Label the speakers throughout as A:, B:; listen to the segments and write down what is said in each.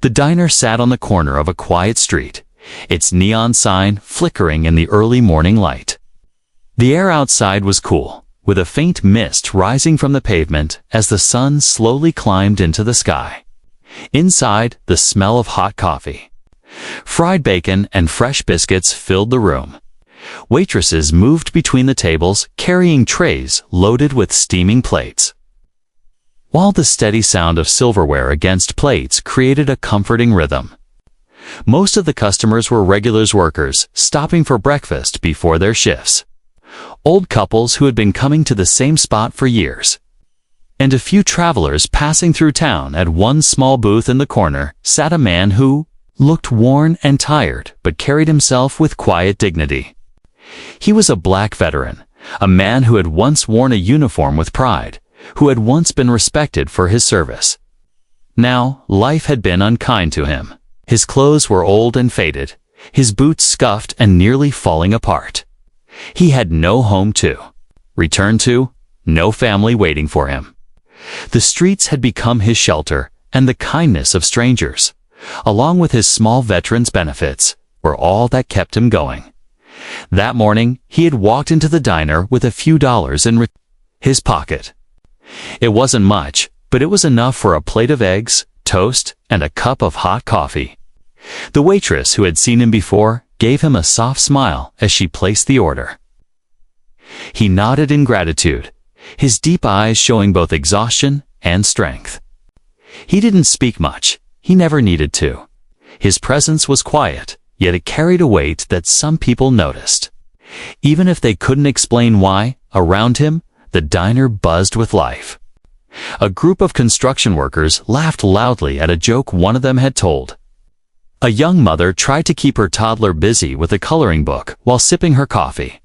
A: The diner sat on the corner of a quiet street, its neon sign flickering in the early morning light. The air outside was cool, with a faint mist rising from the pavement as the sun slowly climbed into the sky. Inside, the smell of hot coffee, fried bacon, and fresh biscuits filled the room. Waitresses moved between the tables, carrying trays loaded with steaming plates, while the steady sound of silverware against plates created a comforting rhythm. Most of the customers were regulars workers, stopping for breakfast before their shifts. Old couples who had been coming to the same spot for years. And a few travelers passing through town. At one small booth in the corner sat a man who looked worn and tired but carried himself with quiet dignity. He was a black veteran, a man who had once worn a uniform with pride, who had once been respected for his service. Now, life had been unkind to him. His clothes were old and faded, his boots scuffed and nearly falling apart. He had no home to return to, no family waiting for him. The streets had become his shelter, and the kindness of strangers, along with his small veteran's benefits, were all that kept him going. That morning, he had walked into the diner with a few dollars in his pocket. It wasn't much, but it was enough for a plate of eggs, toast, and a cup of hot coffee. The waitress, who had seen him before, gave him a soft smile as she placed the order. He nodded in gratitude, his deep eyes showing both exhaustion and strength. He didn't speak much. He never needed to. His presence was quiet, yet it carried a weight that some people noticed. Even if they couldn't explain why, around him, the diner buzzed with life. A group of construction workers laughed loudly at a joke one of them had told. A young mother tried to keep her toddler busy with a coloring book while sipping her coffee.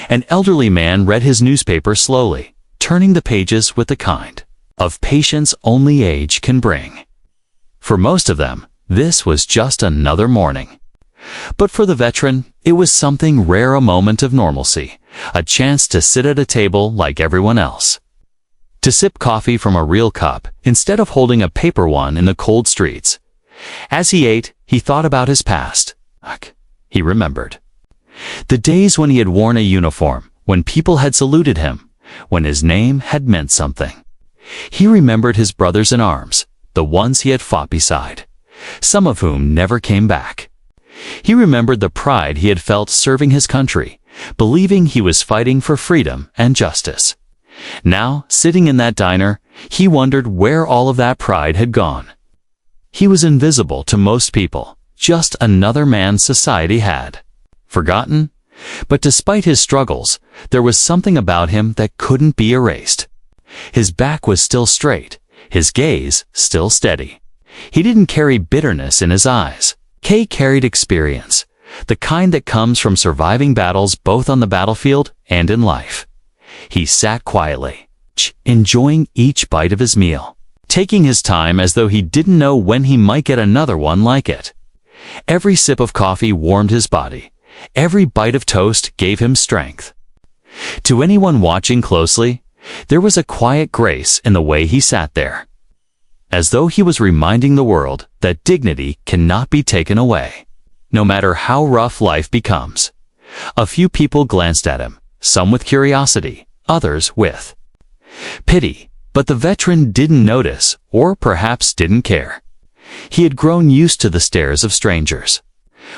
A: An elderly man read his newspaper slowly, turning the pages with the kind of patience only age can bring. For most of them, this was just another morning. But for the veteran, it was something rare, a moment of normalcy, a chance to sit at a table like everyone else. To sip coffee from a real cup instead of holding a paper one in the cold streets. As he ate, he thought about his past. He remembered the days when he had worn a uniform, when people had saluted him, when his name had meant something. He remembered his brothers in arms, the ones he had fought beside, some of whom never came back. He remembered the pride he had felt serving his country, believing he was fighting for freedom and justice. Now, sitting in that diner, he wondered where all of that pride had gone. He was invisible to most people, just another man society had forgotten. But despite his struggles, there was something about him that couldn't be erased. His back was still straight, his gaze still steady. He didn't carry bitterness in his eyes. He carried experience, the kind that comes from surviving battles both on the battlefield and in life. He sat quietly, enjoying each bite of his meal, taking his time as though he didn't know when he might get another one like it. Every sip of coffee warmed his body. Every bite of toast gave him strength. To anyone watching closely, there was a quiet grace in the way he sat there, as though he was reminding the world that dignity cannot be taken away, no matter how rough life becomes. A few people glanced at him, some with curiosity, others with pity, but the veteran didn't notice, or perhaps didn't care. He had grown used to the stares of strangers.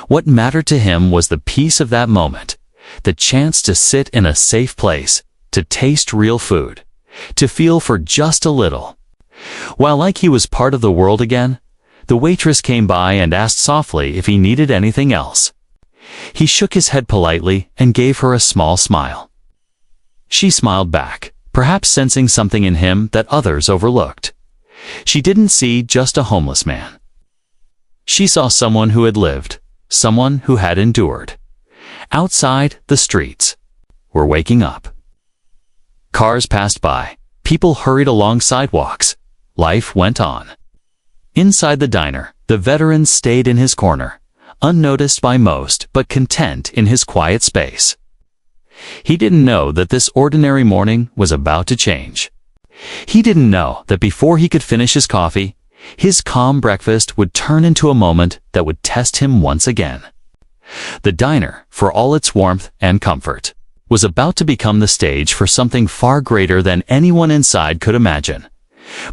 A: What mattered to him was the peace of that moment, the chance to sit in a safe place, to taste real food, to feel for just a little. While like he was part of the world again, the waitress came by and asked softly if he needed anything else. He shook his head politely and gave her a small smile. She smiled back, perhaps sensing something in him that others overlooked. She didn't see just a homeless man. She saw someone who had lived, someone who had endured. Outside, the streets were waking up. Cars passed by. People hurried along sidewalks. Life went on. Inside the diner, the veteran stayed in his corner, unnoticed by most but content in his quiet space. He didn't know that this ordinary morning was about to change. He didn't know that before he could finish his coffee, His calm breakfast would turn into a moment that would test him once again. The diner, for all its warmth and comfort, was about to become the stage for something far greater than anyone inside could imagine.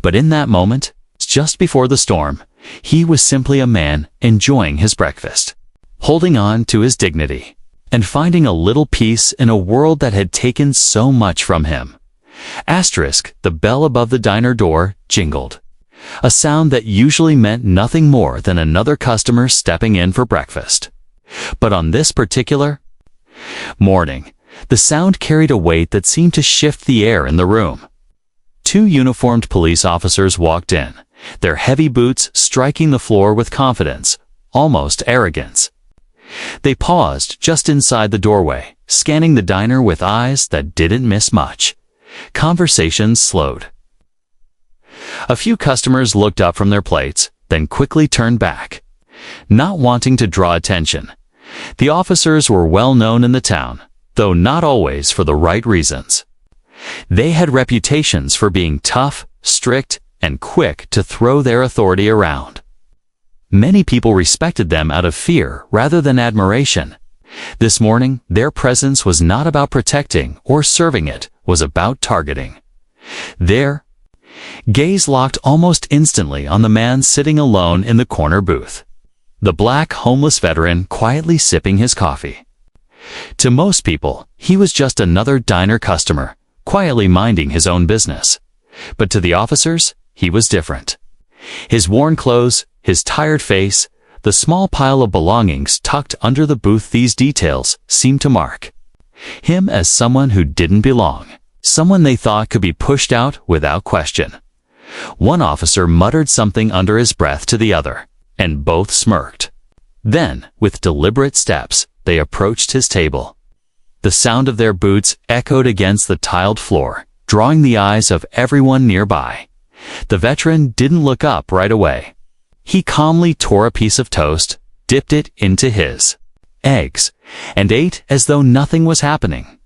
A: But in that moment, just before the storm, he was simply a man enjoying his breakfast, holding on to his dignity, and finding a little peace in a world that had taken so much from him. Asterisk, the bell above the diner door jingled, a sound that usually meant nothing more than another customer stepping in for breakfast. But on this particular morning, the sound carried a weight that seemed to shift the air in the room. Two uniformed police officers walked in, their heavy boots striking the floor with confidence, almost arrogance. They paused just inside the doorway, scanning the diner with eyes that didn't miss much. Conversations slowed. A few customers looked up from their plates, then quickly turned back, not wanting to draw attention. The officers were well known in the town, though not always for the right reasons. They had reputations for being tough, strict, and quick to throw their authority around. Many people respected them out of fear rather than admiration. This morning, their presence was not about protecting or serving, it was about targeting. Their gaze locked almost instantly on the man sitting alone in the corner booth, the black homeless veteran quietly sipping his coffee. To most people, he was just another diner customer, quietly minding his own business. But to the officers, he was different. His worn clothes, his tired face, the small pile of belongings tucked under the booth, these details seemed to mark him as someone who didn't belong, someone they thought could be pushed out without question. One officer muttered something under his breath to the other, and both smirked. Then, with deliberate steps, they approached his table. The sound of their boots echoed against the tiled floor, drawing the eyes of everyone nearby. The veteran didn't look up right away. He calmly tore a piece of toast, dipped it into his eggs, and ate as though nothing was happening.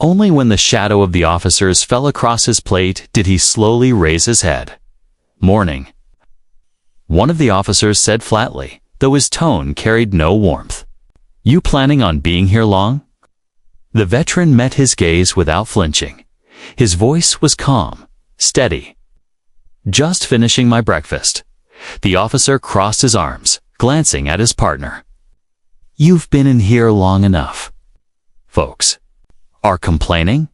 A: Only when the shadow of the officers fell across his plate did he slowly raise his head. "Morning," one of the officers said flatly, though his tone carried no warmth. "You planning on being here long?" The veteran met his gaze without flinching. His voice was calm, steady. "Just finishing my breakfast." The officer crossed his arms, glancing at his partner. "You've been in here long enough." Folks are complaining?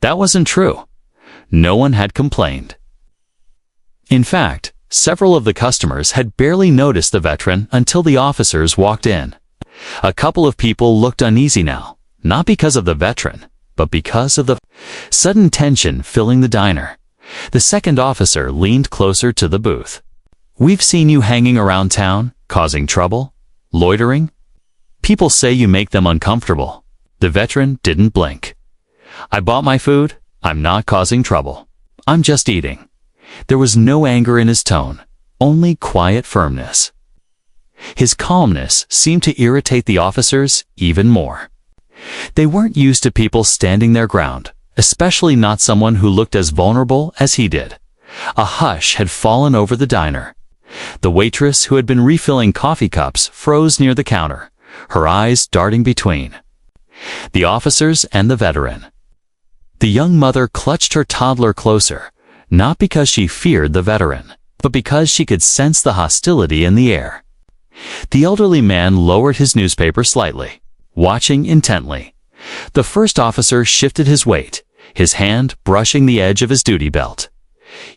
A: That wasn't true. No one had complained. In fact, several of the customers had barely noticed the veteran until the officers walked in. A couple of people looked uneasy now, not because of the veteran, but because of the sudden tension filling the diner. The second officer leaned closer to the booth. "We've seen you hanging around town, causing trouble, loitering. People say you make them uncomfortable." The veteran didn't blink. "I bought my food. I'm not causing trouble. I'm just eating." There was no anger in his tone, only quiet firmness. His calmness seemed to irritate the officers even more. They weren't used to people standing their ground, especially not someone who looked as vulnerable as he did. A hush had fallen over the diner. The waitress who had been refilling coffee cups froze near the counter, her eyes darting between the officers and the veteran. The young mother clutched her toddler closer, not because she feared the veteran, but because she could sense the hostility in the air. The elderly man lowered his newspaper slightly, watching intently. The first officer shifted his weight, his hand brushing the edge of his duty belt.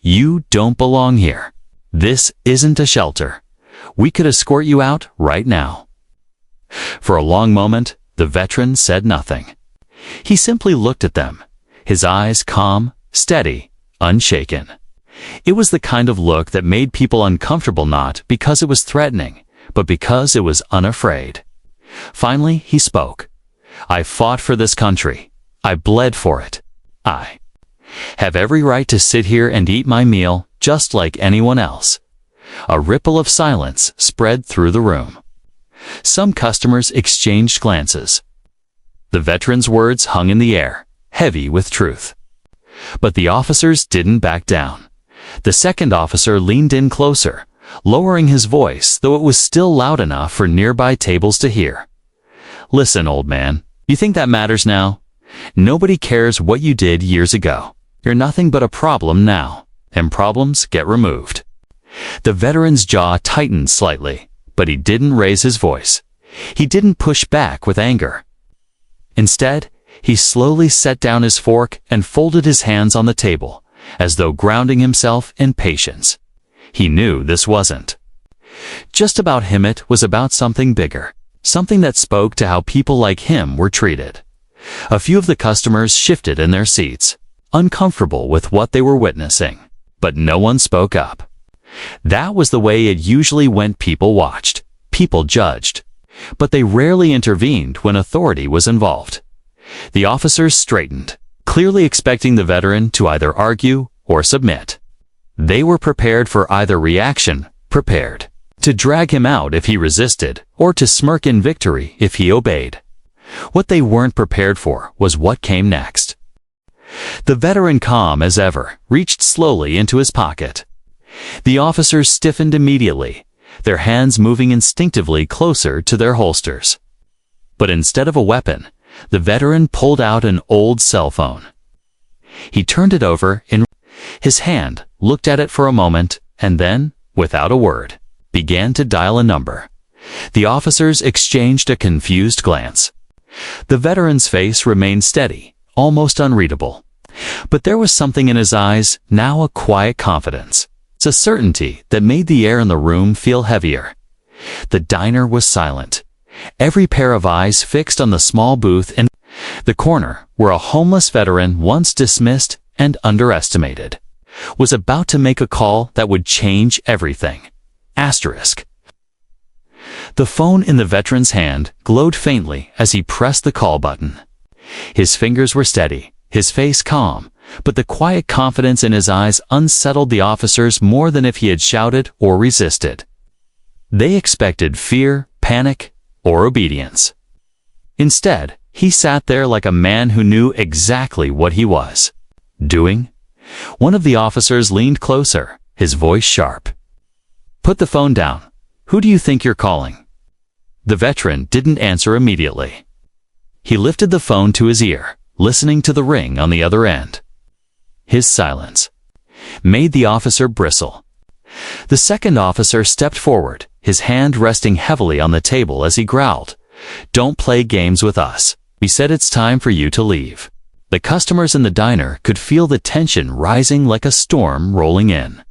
A: "You don't belong here. This isn't a shelter. We could escort you out right now." For a long moment, the veteran said nothing. He simply looked at them, his eyes calm, steady, unshaken. It was the kind of look that made people uncomfortable, not because it was threatening, but because it was unafraid. Finally, he spoke. "I fought for this country. I bled for it. I have every right to sit here and eat my meal just like anyone else." A ripple of silence spread through the room. Some customers exchanged glances. The veteran's words hung in the air, heavy with truth. But the officers didn't back down. The second officer leaned in closer, lowering his voice, though it was still loud enough for nearby tables to hear. "Listen, old man, you think that matters now? Nobody cares what you did years ago. You're nothing but a problem now, and problems get removed." The veteran's jaw tightened slightly, but he didn't raise his voice. He didn't push back with anger. Instead, he slowly set down his fork and folded his hands on the table, as though grounding himself in patience. He knew this wasn't just about him. It was about something bigger, something that spoke to how people like him were treated. A few of the customers shifted in their seats, uncomfortable with what they were witnessing, but no one spoke up. That was the way it usually went. People watched, people judged, but they rarely intervened when authority was involved. The officers straightened, clearly expecting the veteran to either argue or submit. They were prepared for either reaction, prepared to drag him out if he resisted, or to smirk in victory if he obeyed. What they weren't prepared for was what came next. The veteran, calm as ever, reached slowly into his pocket. The officers stiffened immediately, their hands moving instinctively closer to their holsters. But instead of a weapon, the veteran pulled out an old cell phone. He turned it over in his hand, looked at it for a moment, and then, without a word, began to dial a number. The officers exchanged a confused glance. The veteran's face remained steady, almost unreadable. But there was something in his eyes, now a quiet confidence. It's a certainty that made the air in the room feel heavier. The diner was silent, every pair of eyes fixed on the small booth in the corner where a homeless veteran, once dismissed and underestimated, was about to make a call that would change everything. Asterisk. The phone in the veteran's hand glowed faintly as he pressed the call button. His fingers were steady, his face calm, but the quiet confidence in his eyes unsettled the officers more than if he had shouted or resisted. They expected fear, panic, or obedience. Instead, he sat there like a man who knew exactly what he was doing. One of the officers leaned closer, his voice sharp. "Put the phone down. Who do you think you're calling?" The veteran didn't answer immediately. He lifted the phone to his ear, listening to the ring on the other end. His silence made the officer bristle. The second officer stepped forward, his hand resting heavily on the table as he growled, "Don't play games with us. We said it's time for you to leave." The customers in the diner could feel the tension rising like a storm rolling in.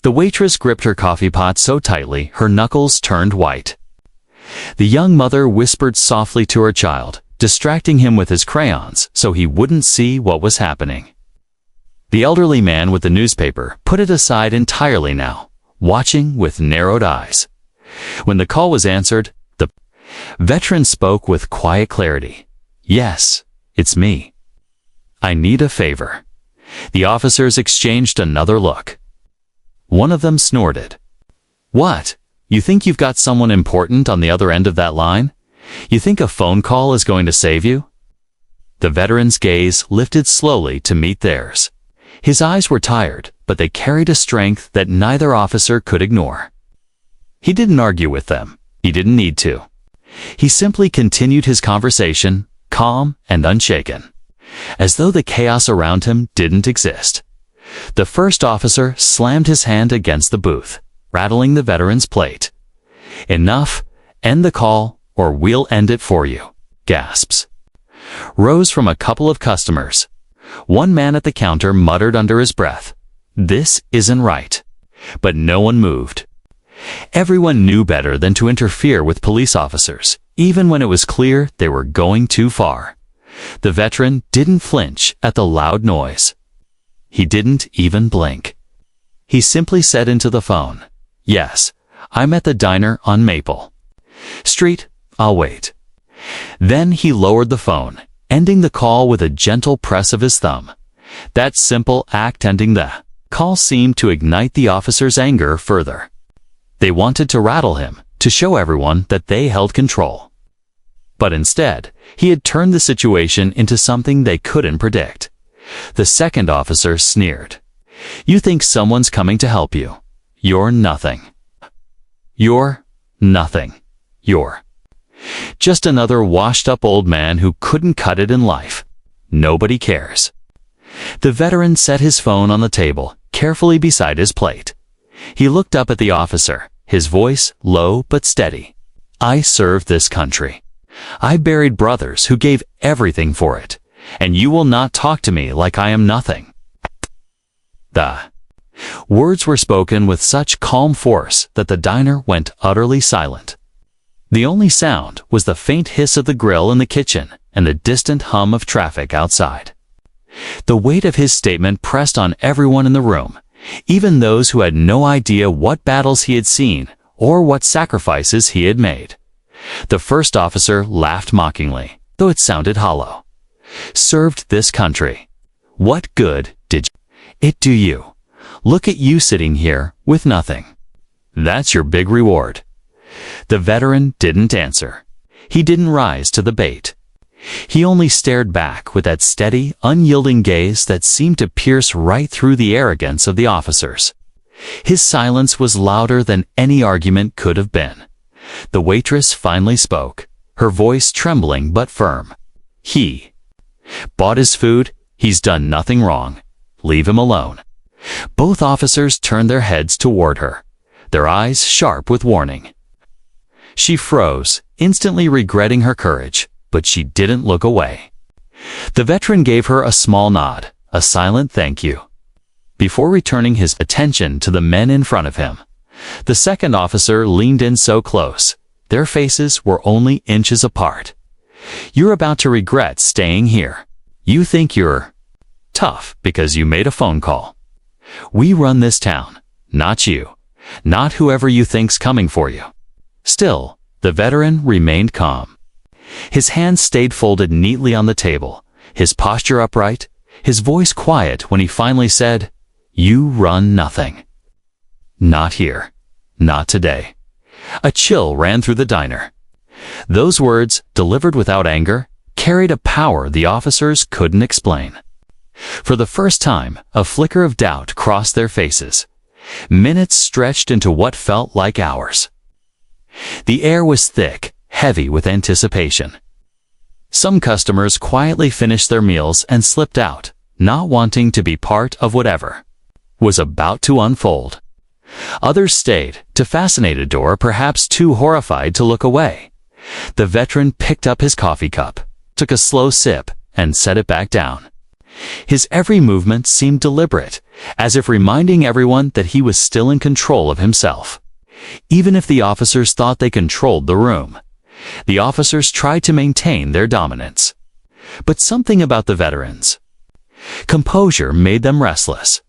A: The waitress gripped her coffee pot so tightly her knuckles turned white. The young mother whispered softly to her child, distracting him with his crayons so he wouldn't see what was happening. The elderly man with the newspaper put it aside entirely now, watching with narrowed eyes. When the call was answered, the veteran spoke with quiet clarity. "Yes, it's me. I need a favor." The officers exchanged another look. One of them snorted. "What? You think you've got someone important on the other end of that line? You think a phone call is going to save you?" The veteran's gaze lifted slowly to meet theirs. His eyes were tired, but they carried a strength that neither officer could ignore. He didn't argue with them. He didn't need to. He simply continued his conversation, calm and unshaken, as though the chaos around him didn't exist. The first officer slammed his hand against the booth, rattling the veteran's plate. "Enough. End the call, or we'll end it for you." Gasps rose from a couple of customers. One man at the counter muttered under his breath, "This isn't right." But no one moved. Everyone knew better than to interfere with police officers, even when it was clear they were going too far. The veteran didn't flinch at the loud noise. He didn't even blink. He simply said into the phone, "Yes, I'm at the diner on Maple Street. I'll wait." Then he lowered the phone, ending the call with a gentle press of his thumb. That simple act ending the call seemed to ignite the officer's anger further. They wanted to rattle him, to show everyone that they held control. But instead, he had turned the situation into something they couldn't predict. The second officer sneered. You think someone's coming to help you. You're nothing. You're nothing. You're just another washed-up old man who couldn't cut it in life. Nobody cares. The veteran set his phone on the table, carefully beside his plate. He looked up at the officer, his voice low but steady. I served this country. I buried brothers who gave everything for it, and you will not talk to me like I am nothing. The words were spoken with such calm force that the diner went utterly silent. The only sound was the faint hiss of the grill in the kitchen and the distant hum of traffic outside. The weight of his statement pressed on everyone in the room, even those who had no idea what battles he had seen or what sacrifices he had made. The first officer laughed mockingly, though it sounded hollow. Served this country. What good did it do you? Look at you sitting here with nothing. That's your big reward. The veteran didn't answer. He didn't rise to the bait. He only stared back with that steady, unyielding gaze that seemed to pierce right through the arrogance of the officers. His silence was louder than any argument could have been. The waitress finally spoke, her voice trembling but firm. He bought his food. He's done nothing wrong. Leave him alone. Both officers turned their heads toward her, their eyes sharp with warning. She froze, instantly regretting her courage, but she didn't look away. The veteran gave her a small nod, a silent thank you, before returning his attention to the men in front of him. The second officer leaned in so close, their faces were only inches apart. You're about to regret staying here. You think you're tough because you made a phone call. We run this town, not you, not whoever you think's coming for you. Still, the veteran remained calm. His hands stayed folded neatly on the table, his posture upright, his voice quiet when he finally said, You run nothing. Not here. Not today. A chill ran through the diner. Those words, delivered without anger, carried a power the officers couldn't explain. For the first time, a flicker of doubt crossed their faces. Minutes stretched into what felt like hours. The air was thick, heavy with anticipation. Some customers quietly finished their meals and slipped out, not wanting to be part of whatever was about to unfold. Others stayed, too fascinated or perhaps too horrified to look away. The veteran picked up his coffee cup, took a slow sip, and set it back down. His every movement seemed deliberate, as if reminding everyone that he was still in control of himself. Even if the officers thought they controlled the room, the officers tried to maintain their dominance. But something about the veteran's composure made them restless.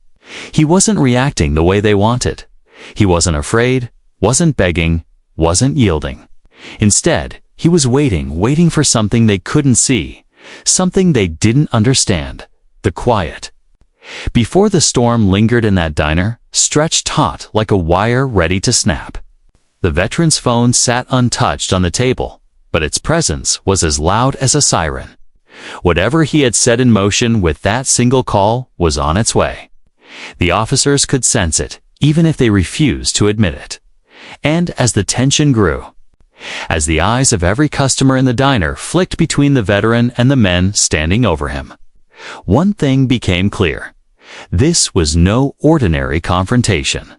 A: He wasn't reacting the way they wanted. He wasn't afraid, wasn't begging, wasn't yielding. Instead, he was waiting for something they couldn't see, something they didn't understand, the quiet. Before the storm lingered in that diner, stretched taut like a wire ready to snap. The veteran's phone sat untouched on the table, but its presence was as loud as a siren. Whatever he had set in motion with that single call was on its way. The officers could sense it, even if they refused to admit it. And as the tension grew, as the eyes of every customer in the diner flicked between the veteran and the men standing over him, one thing became clear. This was no ordinary confrontation.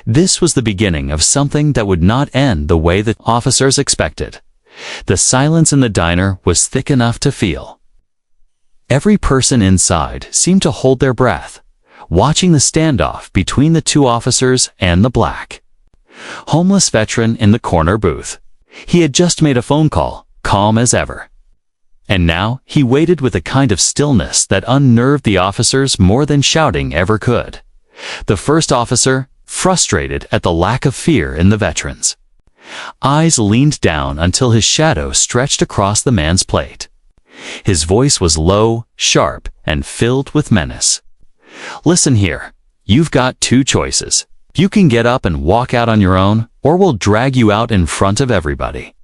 A: This was the beginning of something that would not end the way the officers expected. The silence in the diner was thick enough to feel. Every person inside seemed to hold their breath, watching the standoff between the two officers and the black, homeless veteran in the corner booth. He had just made a phone call, calm as ever. And now he waited with a kind of stillness that unnerved the officers more than shouting ever could. The first officer, frustrated at the lack of fear in the veterans, eyes leaned down until his shadow stretched across the man's plate. His voice was low, sharp, and filled with menace. Listen here, you've got two choices. You can get up and walk out on your own, or we'll drag you out in front of everybody.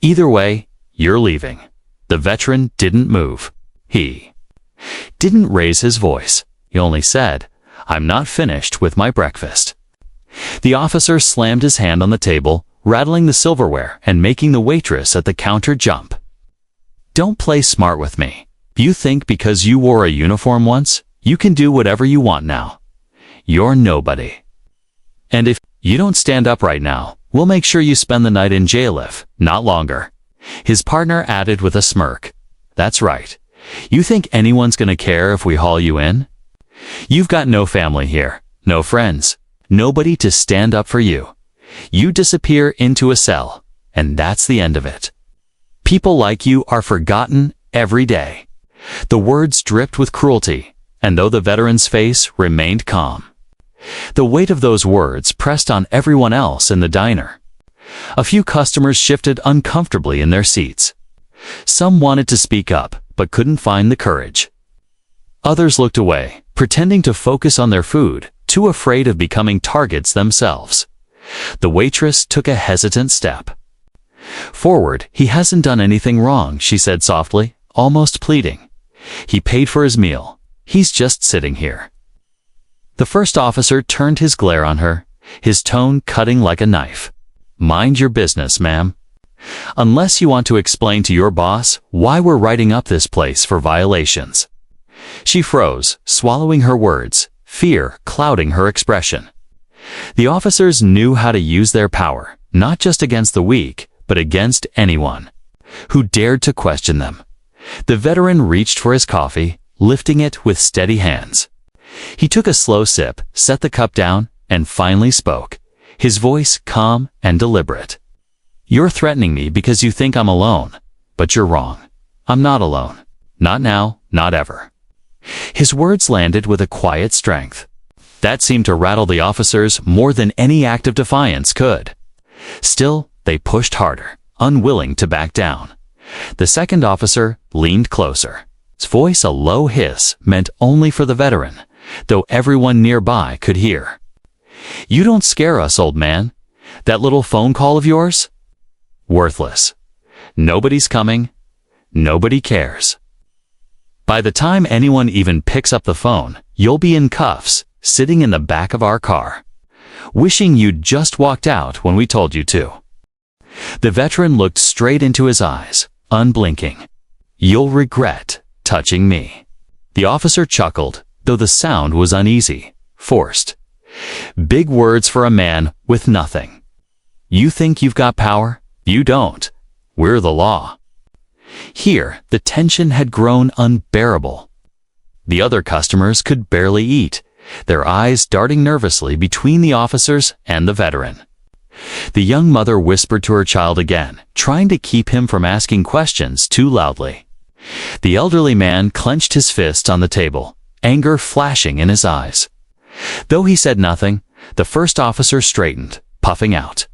A: Either way, you're leaving. The veteran didn't move. He didn't raise his voice. He only said, I'm not finished with my breakfast." The officer slammed his hand on the table, rattling the silverware and making the waitress at the counter jump. "Don't play smart with me. You think because you wore a uniform once, you can do whatever you want now? You're nobody. And if you don't stand up right now, we'll make sure you spend the night in jail if not longer." His partner added with a smirk. "That's right. You think anyone's gonna care if we haul you in? You've got no family here, no friends, nobody to stand up for you. You disappear into a cell, and that's the end of it. People like you are forgotten every day." The words dripped with cruelty, and though the veteran's face remained calm, the weight of those words pressed on everyone else in the diner. A few customers shifted uncomfortably in their seats. Some wanted to speak up, but couldn't find the courage. Others looked away, pretending to focus on their food, too afraid of becoming targets themselves. The waitress took a hesitant step forward. "He hasn't done anything wrong," she said softly, almost pleading. "He paid for his meal. He's just sitting here." The first officer turned his glare on her, his tone cutting like a knife. "Mind your business, ma'am. Unless you want to explain to your boss why we're writing up this place for violations." She froze, swallowing her words, fear clouding her expression. The officers knew how to use their power, not just against the weak, but against anyone who dared to question them. The veteran reached for his coffee, lifting it with steady hands. He took a slow sip, set the cup down, and finally spoke, his voice calm and deliberate. "You're threatening me because you think I'm alone, but you're wrong. I'm not alone. Not now, not ever." His words landed with a quiet strength that seemed to rattle the officers more than any act of defiance could. Still, they pushed harder, unwilling to back down. The second officer leaned closer, his voice a low hiss meant only for the veteran, though everyone nearby could hear. "You don't scare us, old man. That little phone call of yours? Worthless. Nobody's coming. Nobody cares. By the time anyone even picks up the phone, you'll be in cuffs, sitting in the back of our car, wishing you'd just walked out when we told you to." The veteran looked straight into his eyes, unblinking. "You'll regret touching me." The officer chuckled, though the sound was uneasy, forced. Big words for a man with nothing. "You think you've got power? You don't. We're the law." Here, the tension had grown unbearable. The other customers could barely eat, their eyes darting nervously between the officers and the veteran. The young mother whispered to her child again, trying to keep him from asking questions too loudly. The elderly man clenched his fist on the table, anger flashing in his eyes. Though he said nothing, the first officer straightened, puffing out,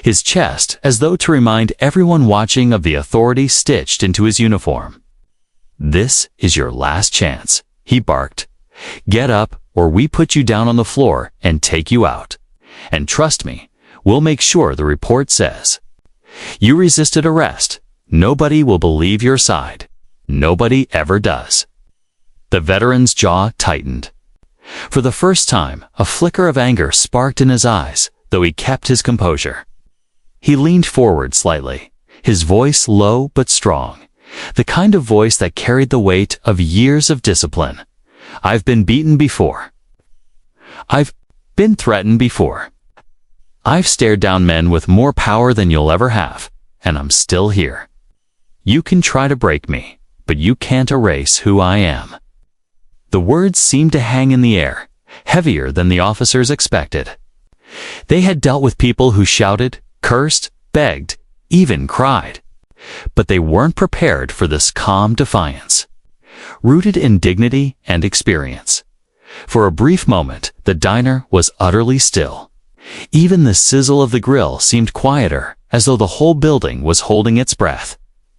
A: his chest as though to remind everyone watching of the authority stitched into his uniform. "This is your last chance," he barked. "Get up, or we put you down on the floor and take you out. And trust me, we'll make sure the report says you resisted arrest. Nobody will believe your side. Nobody ever does." The veteran's jaw tightened. For the first time, a flicker of anger sparked in his eyes, though he kept his composure. He leaned forward slightly, his voice low but strong, the kind of voice that carried the weight of years of discipline. "I've been beaten before. I've been threatened before. I've stared down men with more power than you'll ever have, and I'm still here. You can try to break me, but you can't erase who I am." The words seemed to hang in the air, heavier than the officers expected. They had dealt with people who shouted, cursed, begged, even cried. But they weren't prepared for this calm defiance, rooted in dignity and experience. For a brief moment, the diner was utterly still. Even the sizzle of the grill seemed quieter, as though the whole building was holding its breath.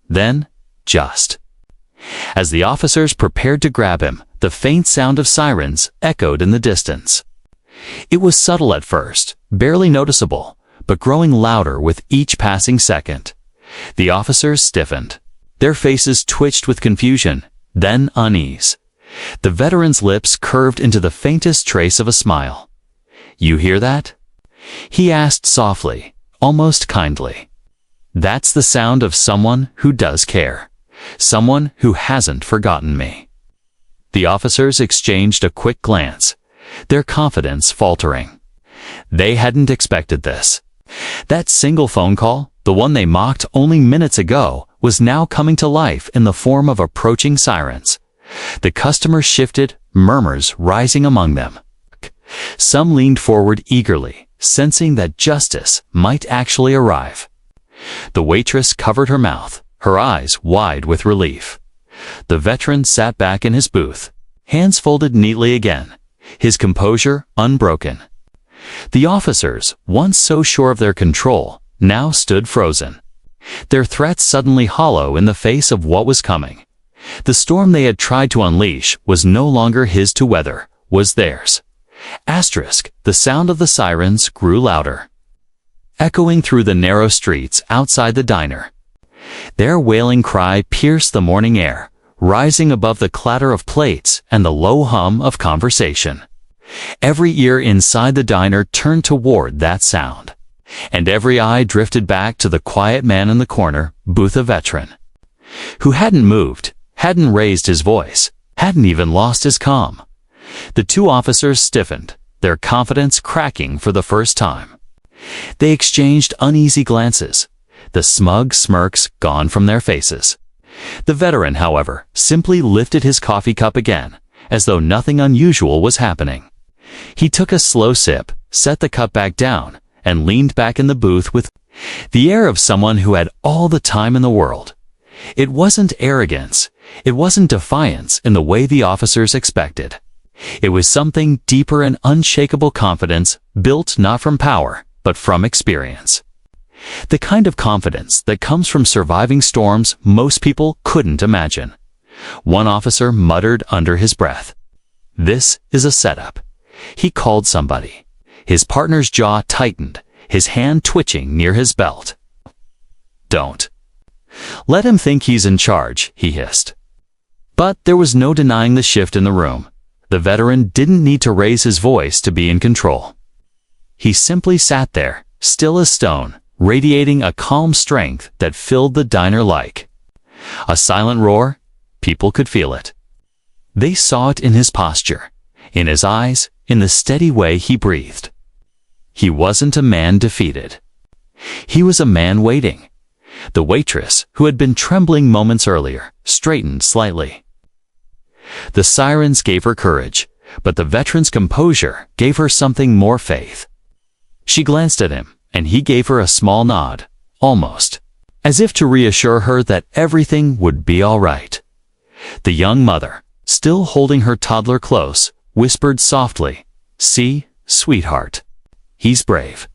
A: Then, just as the officers prepared to grab him, the faint sound of sirens echoed in the distance. It was subtle at first, barely noticeable, but growing louder with each passing second. The officers stiffened. Their faces twitched with confusion, then unease. The veteran's lips curved into the faintest trace of a smile. "You hear that?" he asked softly, almost kindly. "That's the sound of someone who does care. Someone who hasn't forgotten me." The officers exchanged a quick glance, their confidence faltering. They hadn't expected this. That single phone call, the one they mocked only minutes ago, was now coming to life in the form of approaching sirens. The customers shifted, murmurs rising among them. Some leaned forward eagerly, sensing that justice might actually arrive. The waitress covered her mouth, her eyes wide with relief. The veteran sat back in his booth, hands folded neatly again, his composure unbroken. The officers, once so sure of their control, now stood frozen, their threats suddenly hollow in the face of what was coming. The storm they had tried to unleash was no longer his to weather, was theirs. The sound of the sirens grew louder, echoing through the narrow streets outside the diner. Their wailing cry pierced the morning air, rising above the clatter of plates and the low hum of conversation. Every ear inside the diner turned toward that sound, and every eye drifted back to the quiet man in the corner, Booth, a veteran, who hadn't moved, hadn't raised his voice, hadn't even lost his calm. The two officers stiffened, their confidence cracking for the first time. They exchanged uneasy glances, the smug smirks gone from their faces. The veteran, however, simply lifted his coffee cup again, as though nothing unusual was happening. He took a slow sip, set the cup back down, and leaned back in the booth with the air of someone who had all the time in the world. It wasn't arrogance, it wasn't defiance in the way the officers expected. It was something deeper and unshakable confidence, built not from power, but from experience. The kind of confidence that comes from surviving storms most people couldn't imagine. One officer muttered under his breath, "This is a setup." He called somebody. His partner's jaw tightened, his hand twitching near his belt. "Don't let him think he's in charge," he hissed. But there was no denying the shift in the room. The veteran didn't need to raise his voice to be in control. He simply sat there, still as stone, radiating a calm strength that filled the diner like a silent roar. People could feel it. They saw it in his posture, in his eyes, in the steady way he breathed. He wasn't a man defeated. He was a man waiting. The waitress, who had been trembling moments earlier, straightened slightly. The sirens gave her courage, but the veteran's composure gave her something more: faith. She glanced at him, and he gave her a small nod, almost as if to reassure her that everything would be all right. The young mother, still holding her toddler close, whispered softly, "See, sweetheart, he's brave."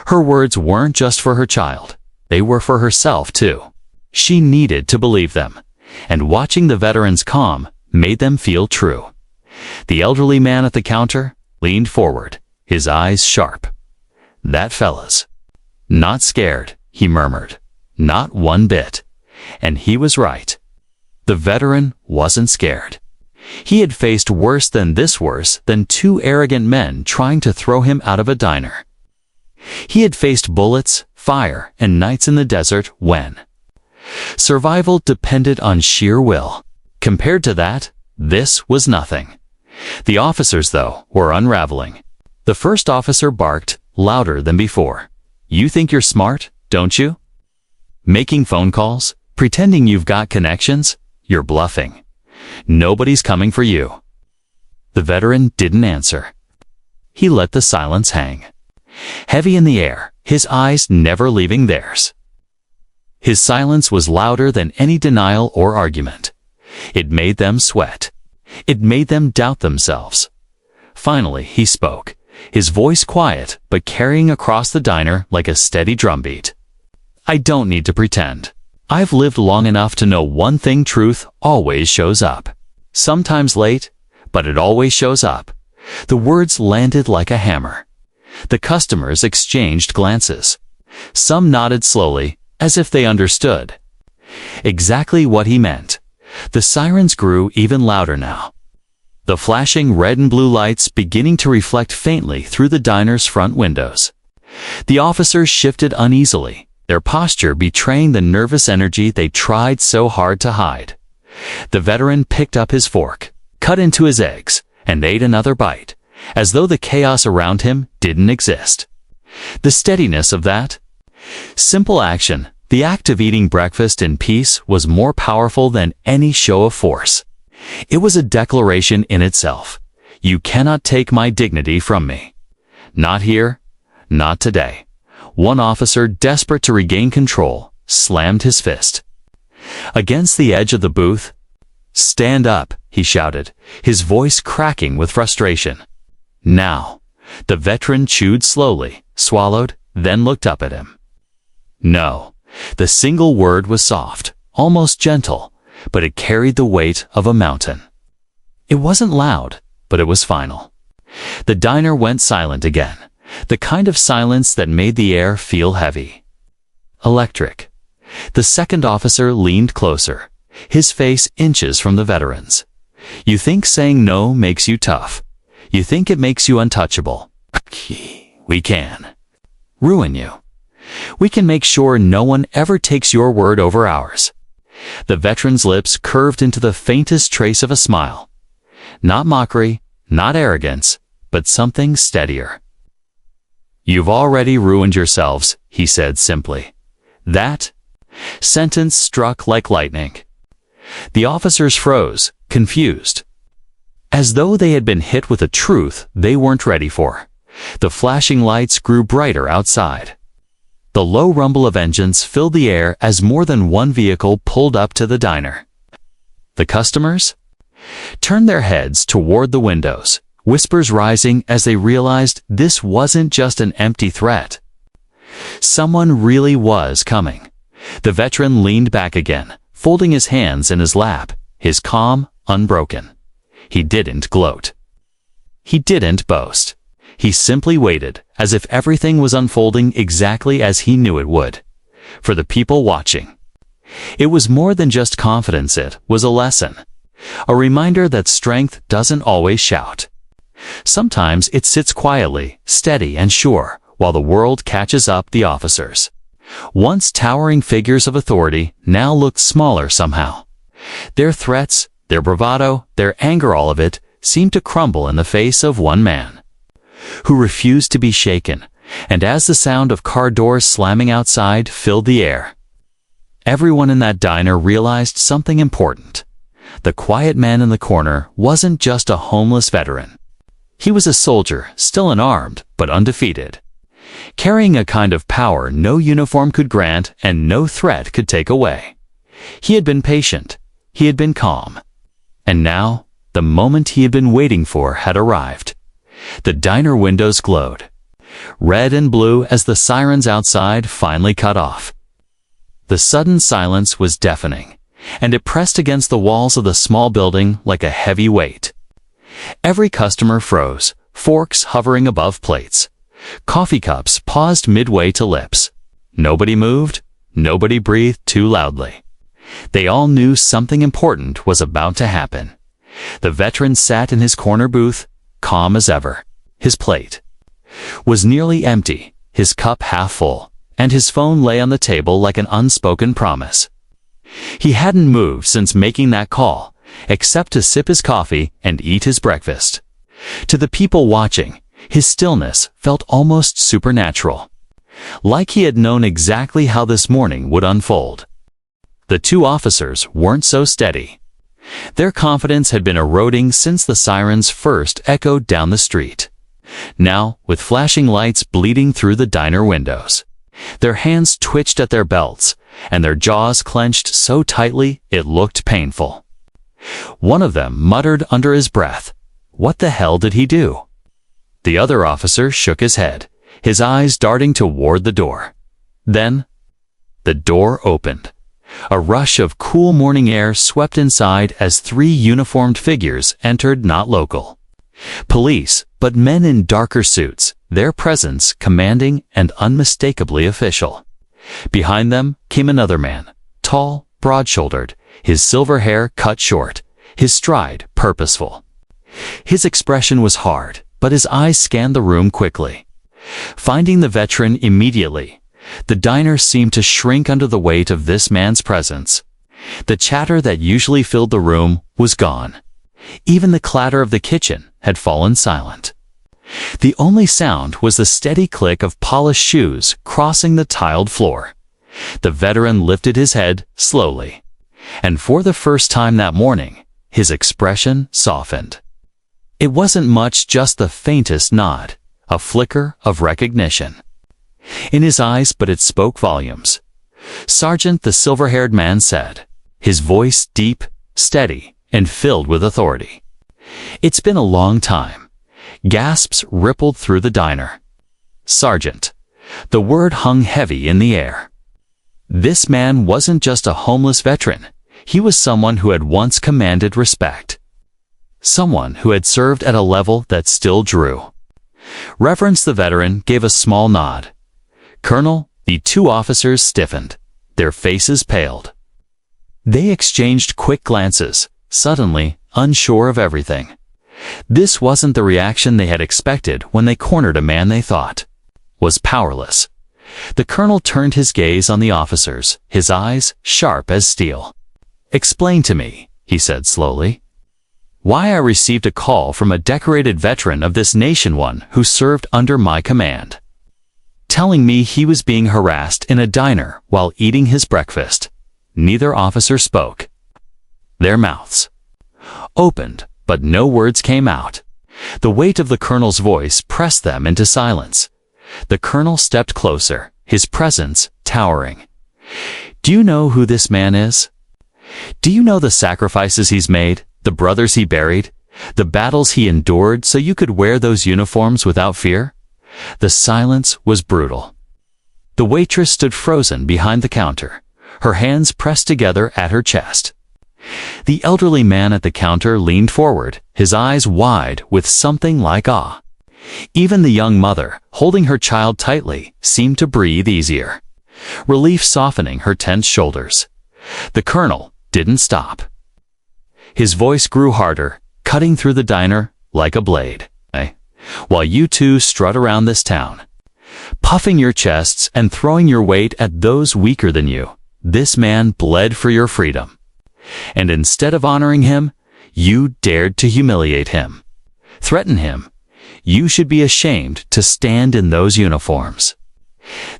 A: Her words weren't just for her child, they were for herself too. She needed to believe them, and watching the veteran's calm made them feel true. The elderly man at the counter leaned forward, his eyes sharp. "That fella's not scared," he murmured. "Not one bit." And he was right. The veteran wasn't scared. He had faced worse than this, worse than two arrogant men trying to throw him out of a diner. He had faced bullets, fire, and nights in the desert when survival depended on sheer will. Compared to that, this was nothing. The officers, though, were unraveling. The first officer barked, louder than before. "You think you're smart, don't you? Making phone calls, pretending you've got connections? You're bluffing. Nobody's coming for you." The veteran didn't answer. He let the silence hang, heavy in the air, his eyes never leaving theirs. His silence was louder than any denial or argument. It made them sweat. It made them doubt themselves. Finally, he spoke, his voice quiet but carrying across the diner like a steady drumbeat. "I don't need to pretend. I've lived long enough to know one thing: truth always shows up. Sometimes late, but it always shows up." The words landed like a hammer. The customers exchanged glances. Some nodded slowly, as if they understood exactly what he meant. The sirens grew even louder now, the flashing red and blue lights beginning to reflect faintly through the diner's front windows. The officers shifted uneasily, their posture betraying the nervous energy they tried so hard to hide. The veteran picked up his fork, cut into his eggs, and ate another bite, as though the chaos around him didn't exist. The steadiness of that simple action, the act of eating breakfast in peace, was more powerful than any show of force. It was a declaration in itself. You cannot take my dignity from me. Not here, not today. One officer, desperate to regain control, slammed his fist against the edge of the booth. "Stand up," he shouted, his voice cracking with frustration. "Now." The veteran chewed slowly, swallowed, then looked up at him. No. The single word was soft, almost gentle, but it carried the weight of a mountain. It wasn't loud, but it was final. The diner went silent again, the kind of silence that made the air feel heavy. Electric. The second officer leaned closer, his face inches from the veteran's. "You think saying no makes you tough. You think it makes you untouchable. We can ruin you. We can make sure no one ever takes your word over ours." The veteran's lips curved into the faintest trace of a smile. Not mockery, not arrogance, but something steadier. "You've already ruined yourselves," he said simply. That sentence struck like lightning. The officers froze, confused, as though they had been hit with a truth they weren't ready for. The flashing lights grew brighter outside. The low rumble of engines filled the air as more than one vehicle pulled up to the diner. The customers turned their heads toward the windows, whispers rising as they realized this wasn't just an empty threat. Someone really was coming. The veteran leaned back again, folding his hands in his lap, his calm unbroken. He didn't gloat. He didn't boast. He simply waited, as if everything was unfolding exactly as he knew it would. For the people watching, it was more than just confidence, it was a lesson. A reminder that strength doesn't always shout. Sometimes it sits quietly, steady and sure, while the world catches up. The officers, once towering figures of authority, now looked smaller somehow. Their threats, their bravado, their anger, all of it seemed to crumble in the face of one man who refused to be shaken. And as the sound of car doors slamming outside filled the air, everyone in that diner realized something important. The quiet man in the corner wasn't just a homeless veteran. He was a soldier, still unarmed, but undefeated, carrying a kind of power no uniform could grant and no threat could take away. He had been patient. He had been calm. And now, the moment he had been waiting for had arrived. The diner windows glowed, red and blue, as the sirens outside finally cut off. The sudden silence was deafening, and it pressed against the walls of the small building like a heavy weight. Every customer froze, forks hovering above plates. Coffee cups paused midway to lips. Nobody moved, nobody breathed too loudly. They all knew something important was about to happen. The veteran sat in his corner booth, calm as ever. His plate was nearly empty, his cup half full, and his phone lay on the table like an unspoken promise. He hadn't moved since making that call, except to sip his coffee and eat his breakfast. To the people watching, his stillness felt almost supernatural, like he had known exactly how this morning would unfold. The two officers weren't so steady. Their confidence had been eroding since the sirens first echoed down the street. Now, with flashing lights bleeding through the diner windows, their hands twitched at their belts, and their jaws clenched so tightly it looked painful. One of them muttered under his breath, "What the hell did he do?" The other officer shook his head, his eyes darting toward the door. Then, the door opened. A rush of cool morning air swept inside as three uniformed figures entered, not local police, but men in darker suits, their presence commanding and unmistakably official. Behind them came another man, tall, broad-shouldered, his silver hair cut short, his stride purposeful. His expression was hard, but his eyes scanned the room quickly. Finding the veteran immediately, the diner seemed to shrink under the weight of this man's presence. The chatter that usually filled the room was gone. Even the clatter of the kitchen had fallen silent. The only sound was the steady click of polished shoes crossing the tiled floor. The veteran lifted his head slowly, and for the first time that morning, his expression softened. It wasn't much, just the faintest nod, a flicker of recognition in his eyes, but it spoke volumes. "Sergeant," the silver-haired man said, his voice deep, steady, and filled with authority. "It's been a long time." Gasps rippled through the diner. "Sergeant." The word hung heavy in the air. This man wasn't just a homeless veteran. He was someone who had once commanded respect. Someone who had served at a level that still drew. Reverence, the veteran gave a small nod. "Colonel." The two officers stiffened. Their faces paled. They exchanged quick glances, suddenly unsure of everything. This wasn't the reaction they had expected when they cornered a man they thought was powerless. The colonel turned his gaze on the officers, his eyes sharp as steel. "Explain to me," he said slowly, "why I received a call from a decorated veteran of this nation, one who served under my command, telling me he was being harassed in a diner while eating his breakfast." Neither officer spoke. Their mouths opened, but no words came out. The weight of the colonel's voice pressed them into silence. The colonel stepped closer, his presence towering. "Do you know who this man is? Do you know the sacrifices he's made, the brothers he buried, the battles he endured so you could wear those uniforms without fear?" The silence was brutal. The waitress stood frozen behind the counter, her hands pressed together at her chest. The elderly man at the counter leaned forward, his eyes wide with something like awe. Even the young mother, holding her child tightly, seemed to breathe easier, relief softening her tense shoulders. The colonel didn't stop. His voice grew harder, cutting through the diner like a blade. "While you two strut around this town, puffing your chests and throwing your weight at those weaker than you, this man bled for your freedom. And instead of honoring him, you dared to humiliate him, threaten him. You should be ashamed to stand in those uniforms."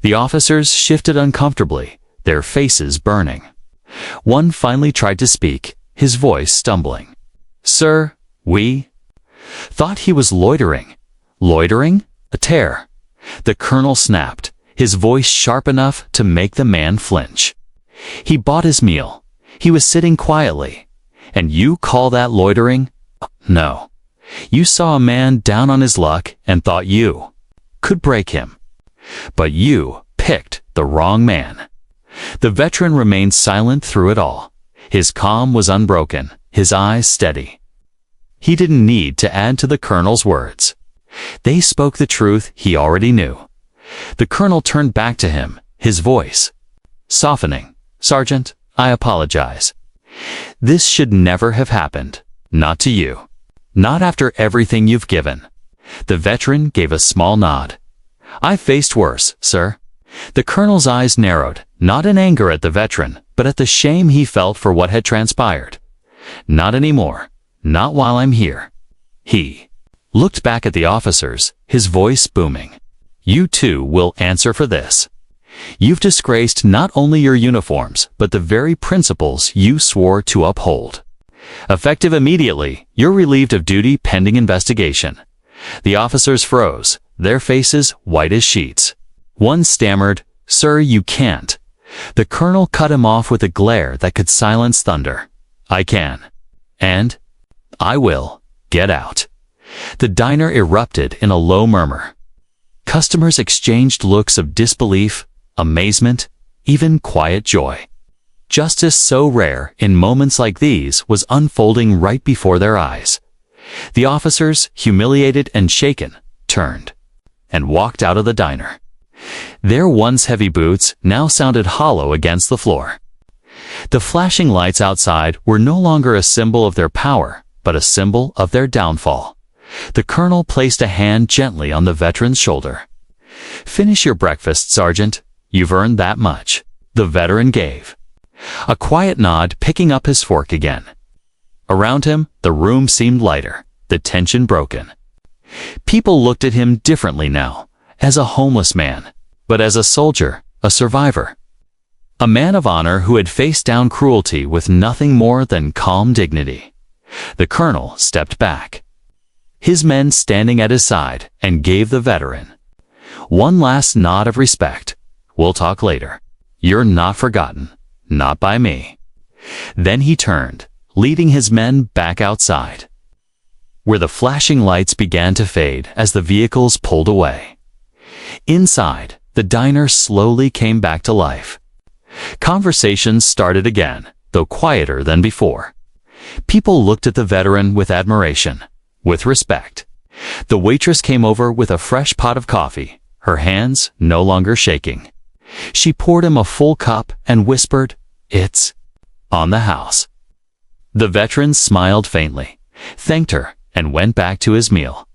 A: The officers shifted uncomfortably, their faces burning. One finally tried to speak, his voice stumbling. "Sir, we thought he was loitering." "Loitering? A tear." The colonel snapped, his voice sharp enough to make the man flinch. "He bought his meal. He was sitting quietly. And you call that loitering? No. You saw a man down on his luck and thought you could break him. But you picked the wrong man." The veteran remained silent through it all. His calm was unbroken, his eyes steady. He didn't need to add to the colonel's words. They spoke the truth he already knew. The colonel turned back to him, his voice softening. "Sergeant, I apologize. This should never have happened. Not to you. Not after everything you've given." The veteran gave a small nod. "I faced worse, sir." The colonel's eyes narrowed, not in anger at the veteran, but at the shame he felt for what had transpired. "Not anymore. Not while I'm here." He looked back at the officers, his voice booming. "You too will answer for this. You've disgraced not only your uniforms, but the very principles you swore to uphold. Effective immediately, you're relieved of duty pending investigation." The officers froze, their faces white as sheets. One stammered, "Sir, you can't." The colonel cut him off with a glare that could silence thunder. "I can. And I will. Get out." The diner erupted in a low murmur. Customers exchanged looks of disbelief, amazement, even quiet joy. Justice so rare in moments like these was unfolding right before their eyes. The officers, humiliated and shaken, turned and walked out of the diner. Their once heavy boots now sounded hollow against the floor. The flashing lights outside were no longer a symbol of their power, but a symbol of their downfall. The colonel placed a hand gently on the veteran's shoulder. "Finish your breakfast, Sergeant. You've earned that much." The veteran gave a quiet nod, picking up his fork again. Around him, the room seemed lighter, the tension broken. People looked at him differently now, as a homeless man, but as a soldier, a survivor. A man of honor who had faced down cruelty with nothing more than calm dignity. The colonel stepped back, his men standing at his side, and gave the veteran one last nod of respect. "We'll talk later. You're not forgotten. Not by me." Then he turned, leading his men back outside, where the flashing lights began to fade as the vehicles pulled away. Inside, the diner slowly came back to life. Conversations started again, though quieter than before. People looked at the veteran with admiration, with respect. The waitress came over with a fresh pot of coffee, her hands no longer shaking. She poured him a full cup and whispered, "It's on the house." The veteran smiled faintly, thanked her, and went back to his meal.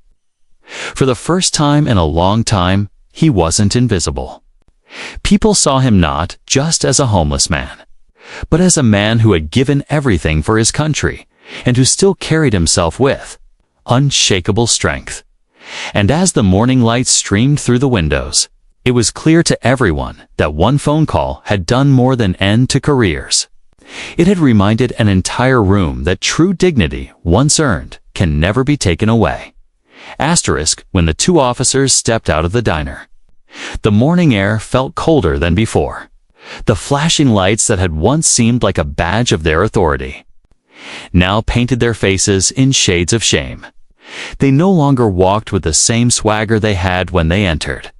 A: For the first time in a long time, he wasn't invisible. People saw him not just as a homeless man, but as a man who had given everything for his country and who still carried himself with unshakable strength. And as the morning light streamed through the windows, it was clear to everyone that one phone call had done more than end to careers. It had reminded an entire room that true dignity, once earned, can never be taken away. Asterisk when the two officers stepped out of the diner. The morning air felt colder than before. The flashing lights that had once seemed like a badge of their authority now painted their faces in shades of shame. They no longer walked with the same swagger they had when they entered.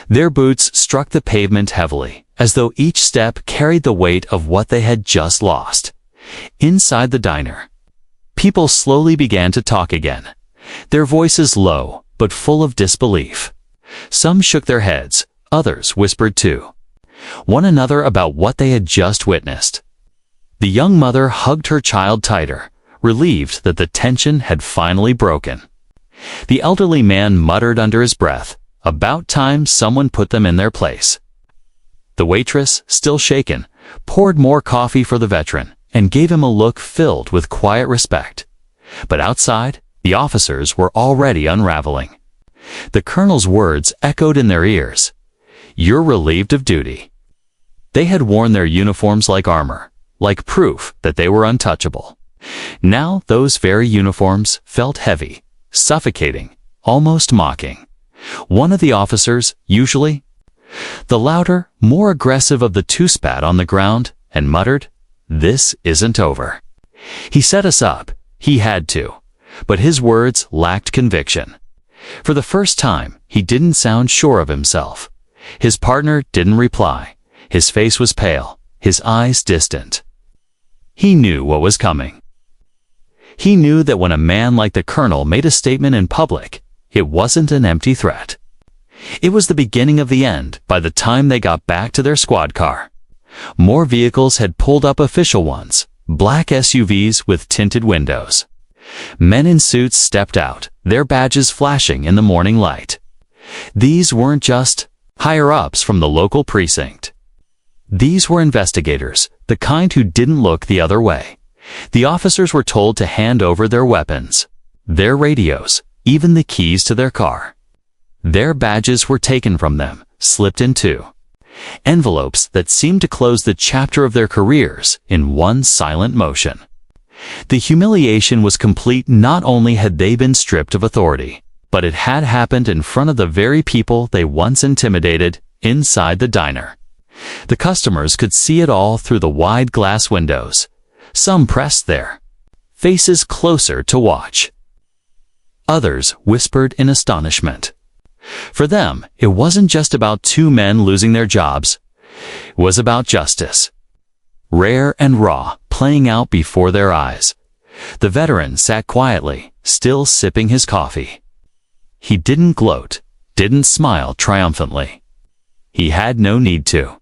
A: Their boots struck the pavement heavily, as though each step carried the weight of what they had just lost. Inside the diner, people slowly began to talk again, their voices low but full of disbelief. Some shook their heads, others whispered to one another about what they had just witnessed. The young mother hugged her child tighter, relieved that the tension had finally broken. The elderly man muttered under his breath, "About time someone put them in their place." The waitress, still shaken, poured more coffee for the veteran and gave him a look filled with quiet respect. But outside, the officers were already unraveling. The colonel's words echoed in their ears. "You're relieved of duty." They had worn their uniforms like armor, like proof that they were untouchable. Now those very uniforms felt heavy, suffocating, almost mocking. One of the officers, usually the louder, more aggressive of the two, spat on the ground and muttered, "This isn't over." He set us up. He had to. But his words lacked conviction. For the first time, he didn't sound sure of himself. His partner didn't reply. His face was pale, his eyes distant. He knew what was coming. He knew that when a man like the colonel made a statement in public, it wasn't an empty threat. It was the beginning of the end by the time they got back to their squad car. More vehicles had pulled up, official ones, black SUVs with tinted windows. Men in suits stepped out, their badges flashing in the morning light. These weren't just higher-ups from the local precinct. These were investigators, the kind who didn't look the other way. The officers were told to hand over their weapons, their radios, even the keys to their car. Their badges were taken from them, slipped into envelopes that seemed to close the chapter of their careers in one silent motion. The humiliation was complete. Not only had they been stripped of authority, but it had happened in front of the very people they once intimidated, inside the diner. The customers could see it all through the wide glass windows. Some pressed their faces closer to watch. Others whispered in astonishment. For them, it wasn't just about two men losing their jobs. It was about justice, rare and raw, playing out before their eyes. The veteran sat quietly, still sipping his coffee. He didn't gloat, didn't smile triumphantly. He had no need to.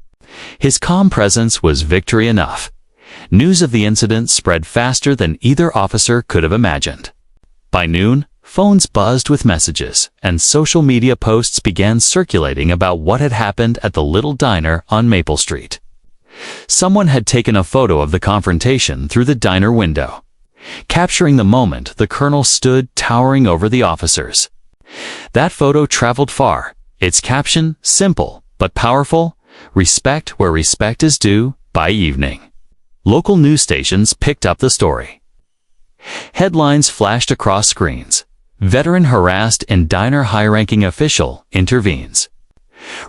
A: His calm presence was victory enough. News of the incident spread faster than either officer could have imagined. By noon, phones buzzed with messages, and social media posts began circulating about what had happened at the little diner on Maple Street. Someone had taken a photo of the confrontation through the diner window, capturing the moment the colonel stood towering over the officers. That photo traveled far, its caption simple but powerful: "Respect where respect is due." By evening, local news stations picked up the story. Headlines flashed across screens: "Veteran harassed and diner high-ranking official intervenes."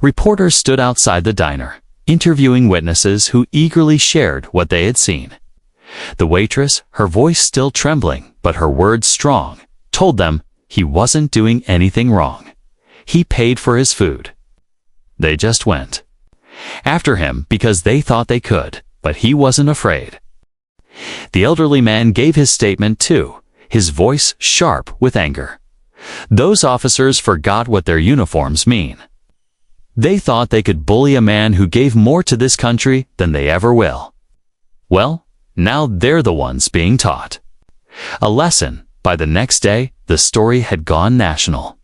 A: Reporters stood outside the diner, interviewing witnesses who eagerly shared what they had seen. The waitress, her voice still trembling but her words strong, told them he wasn't doing anything wrong. He paid for his food. They just went after him because they thought they could, but he wasn't afraid. The elderly man gave his statement too, his voice sharp with anger. Those officers forgot what their uniforms mean. They thought they could bully a man who gave more to this country than they ever will. Well, now they're the ones being taught a lesson. By the next day, the story had gone national.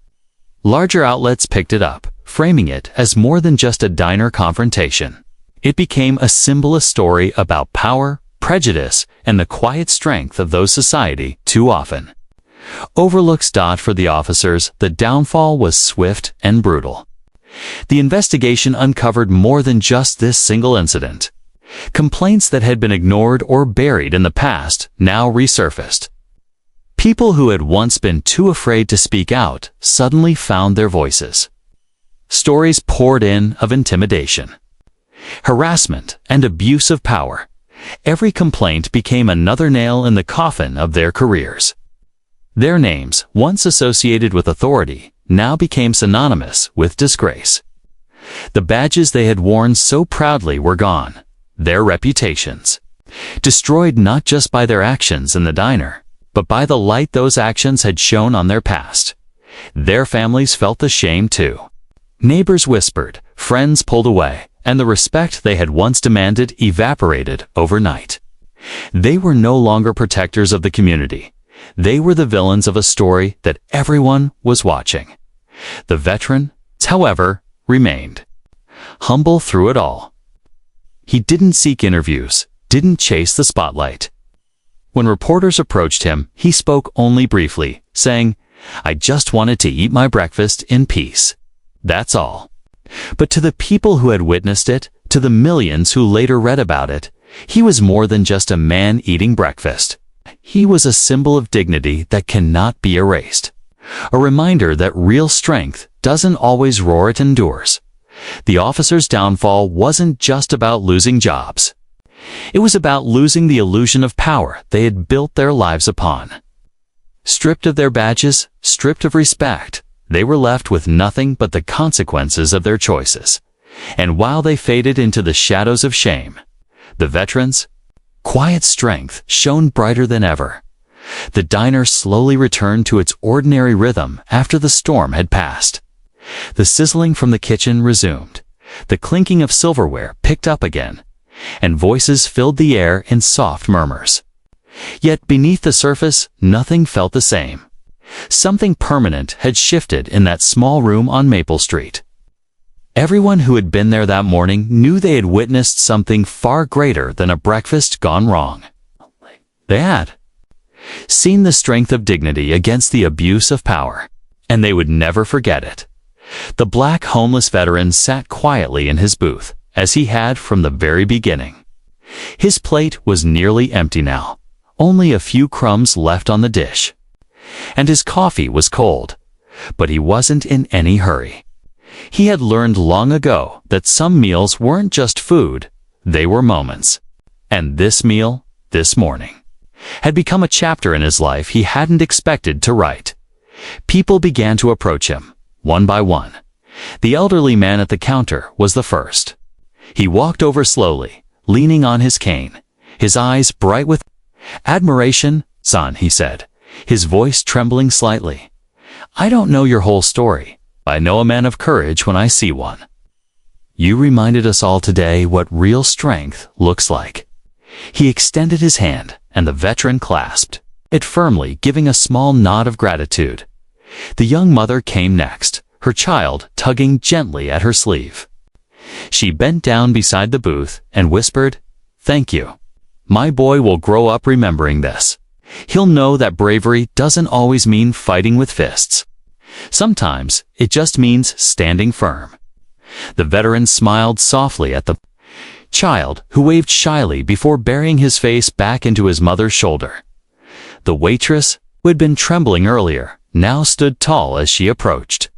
A: Larger outlets picked it up, framing it as more than just a diner confrontation. It became a symbolist story about power, prejudice, and the quiet strength of those society too often overlooks. For the officers, the downfall was swift and brutal. The investigation uncovered more than just this single incident. Complaints that had been ignored or buried in the past now resurfaced. People who had once been too afraid to speak out suddenly found their voices. Stories poured in of intimidation, harassment, and abuse of power. Every complaint became another nail in the coffin of their careers. Their names, once associated with authority, now became synonymous with disgrace. The badges they had worn so proudly were gone, their reputations destroyed not just by their actions in the diner, but by the light those actions had shone on their past. Their families felt the shame too. Neighbors whispered, friends pulled away, and the respect they had once demanded evaporated overnight. They were no longer protectors of the community. They were the villains of a story that everyone was watching. The veteran, however, remained humble through it all. He didn't seek interviews, didn't chase the spotlight. When reporters approached him, he spoke only briefly, saying, "I just wanted to eat my breakfast in peace. That's all." But to the people who had witnessed it, to the millions who later read about it, he was more than just a man eating breakfast. He was a symbol of dignity that cannot be erased. A reminder that real strength doesn't always roar, it endures. The officer's downfall wasn't just about losing jobs. It was about losing the illusion of power they had built their lives upon. Stripped of their badges, stripped of respect, they were left with nothing but the consequences of their choices. And while they faded into the shadows of shame, the veterans' quiet strength shone brighter than ever. The diner slowly returned to its ordinary rhythm after the storm had passed. The sizzling from the kitchen resumed. The clinking of silverware picked up again, and voices filled the air in soft murmurs. Yet beneath the surface, nothing felt the same. Something permanent had shifted in that small room on Maple Street. Everyone who had been there that morning knew they had witnessed something far greater than a breakfast gone wrong. They had seen the strength of dignity against the abuse of power, and they would never forget it. The black homeless veteran sat quietly in his booth, as he had from the very beginning. His plate was nearly empty now, only a few crumbs left on the dish. And his coffee was cold, but he wasn't in any hurry. He had learned long ago that some meals weren't just food, they were moments. And this meal, this morning, had become a chapter in his life he hadn't expected to write. People began to approach him, one by one. The elderly man at the counter was the first. He walked over slowly, leaning on his cane, his eyes bright with admiration. "Son," he said, his voice trembling slightly, "I don't know your whole story. I know a man of courage when I see one. You reminded us all today what real strength looks like." He extended his hand, and the veteran clasped it firmly, giving a small nod of gratitude. The young mother came next, her child tugging gently at her sleeve. She bent down beside the booth and whispered, "Thank you. My boy will grow up remembering this. He'll know that bravery doesn't always mean fighting with fists. Sometimes it just means standing firm." The veteran smiled softly at the child, who waved shyly before burying his face back into his mother's shoulder. The waitress, who had been trembling earlier, now stood tall as she approached.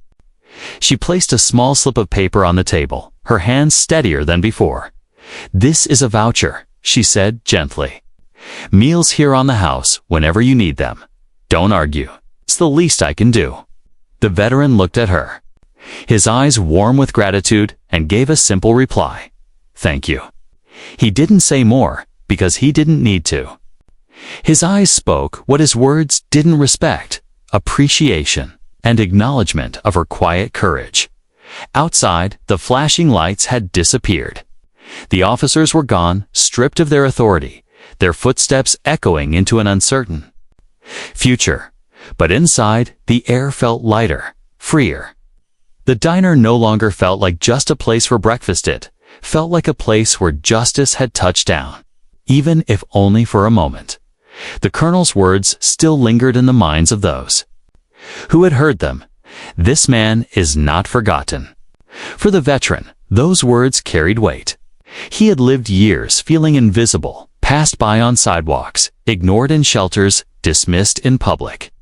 A: She placed a small slip of paper on the table, her hands steadier than before. "This is a voucher," she said gently. "Meals here on the house whenever you need them. Don't argue. It's the least I can do." The veteran looked at her, his eyes warm with gratitude, and gave a simple reply. "Thank you." He didn't say more, because he didn't need to. His eyes spoke what his words didn't: respect, appreciation, and acknowledgement of her quiet courage. Outside, the flashing lights had disappeared. The officers were gone, stripped of their authority, their footsteps echoing into an uncertain future. But inside, the air felt lighter, freer. The diner no longer felt like just a place for breakfast. It felt like a place where justice had touched down, even if only for a moment. The colonel's words still lingered in the minds of those who had heard them. "This man is not forgotten." For the veteran, those words carried weight. He had lived years feeling invisible, passed by on sidewalks, ignored in shelters, dismissed in public.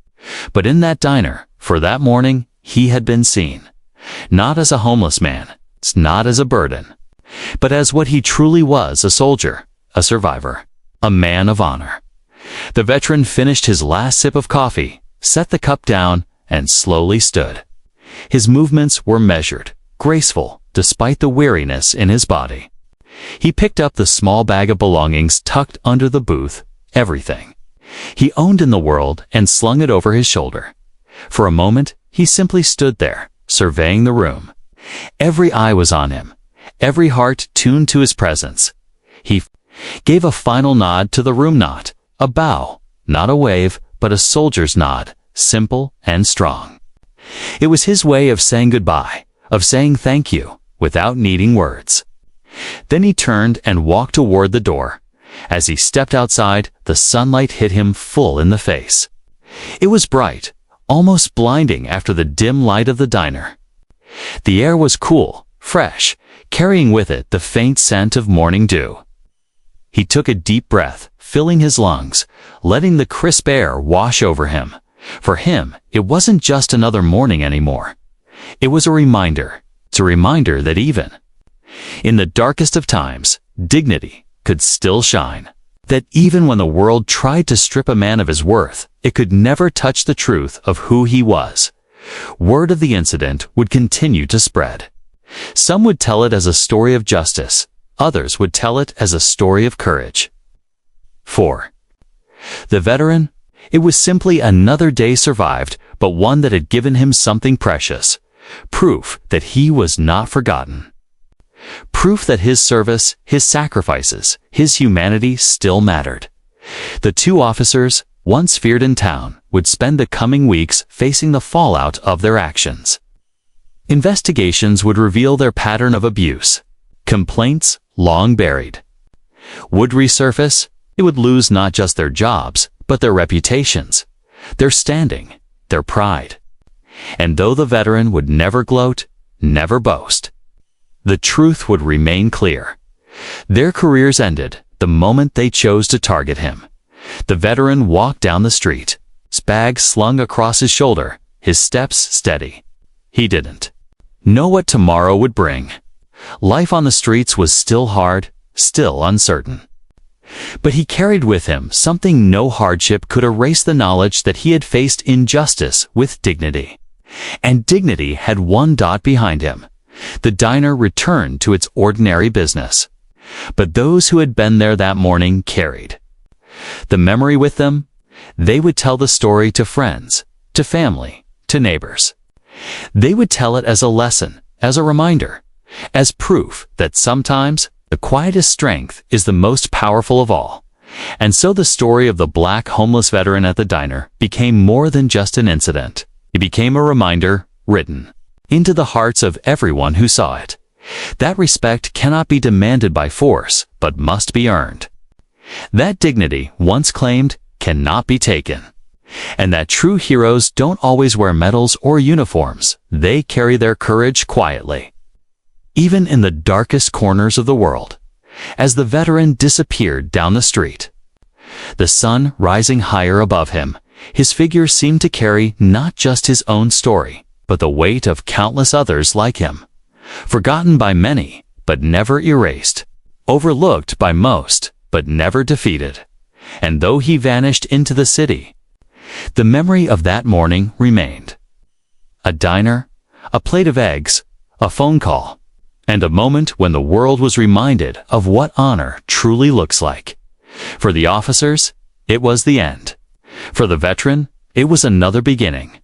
A: But in that diner, for that morning, he had been seen. Not as a homeless man, not as a burden, but as what he truly was: a soldier, a survivor, a man of honor. The veteran finished his last sip of coffee, set the cup down, and slowly stood. His movements were measured, graceful, despite the weariness in his body. He picked up the small bag of belongings tucked under the booth, everything he owned in the world, and slung it over his shoulder. For a moment, he simply stood there, surveying the room. Every eye was on him, every heart tuned to his presence. He gave a final nod to the room, not a bow, not a wave, but a soldier's nod, simple and strong. It was his way of saying goodbye, of saying thank you, without needing words. Then he turned and walked toward the door. As he stepped outside, the sunlight hit him full in the face. It was bright, almost blinding after the dim light of the diner. The air was cool, fresh, carrying with it the faint scent of morning dew. He took a deep breath, filling his lungs, letting the crisp air wash over him. For him, it wasn't just another morning anymore. It was a reminder. It's a reminder that even in the darkest of times, dignity could still shine. That even when the world tried to strip a man of his worth, it could never touch the truth of who he was. Word of the incident would continue to spread. Some would tell it as a story of justice. Others would tell it as a story of courage. 4. The veteran? It was simply another day survived, but one that had given him something precious. Proof that he was not forgotten. Proof that his service, his sacrifices, his humanity still mattered. The two officers, once feared in town, would spend the coming weeks facing the fallout of their actions. Investigations would reveal their pattern of abuse. Complaints, long buried, would resurface. It would lose not just their jobs, but their reputations, their standing, their pride. And though the veteran would never gloat, never boast, the truth would remain clear. Their careers ended the moment they chose to target him. The veteran walked down the street, his bag slung across his shoulder, his steps steady. He didn't know what tomorrow would bring. Life on the streets was still hard, still uncertain. But he carried with him something no hardship could erase: the knowledge that he had faced injustice with dignity. And dignity had one dot behind him. The diner returned to its ordinary business. But those who had been there that morning carried the memory with them. They would tell the story to friends, to family, to neighbors. They would tell it as a lesson, as a reminder, as proof that sometimes The quietest strength is the most powerful of all. And so the story of the black homeless veteran at the diner became more than just an incident. It became a reminder, written into the hearts of everyone who saw it, that respect cannot be demanded by force, but must be earned. That dignity, once claimed, cannot be taken. And that true heroes don't always wear medals or uniforms, they carry their courage quietly. Even in the darkest corners of the world, as the veteran disappeared down the street, the sun rising higher above him, his figure seemed to carry not just his own story, but the weight of countless others like him, forgotten by many, but never erased, overlooked by most, but never defeated. And though he vanished into the city, the memory of that morning remained. A diner, a plate of eggs, a phone call, and a moment when the world was reminded of what honor truly looks like. For the officers, it was the end. For the veteran, it was another beginning.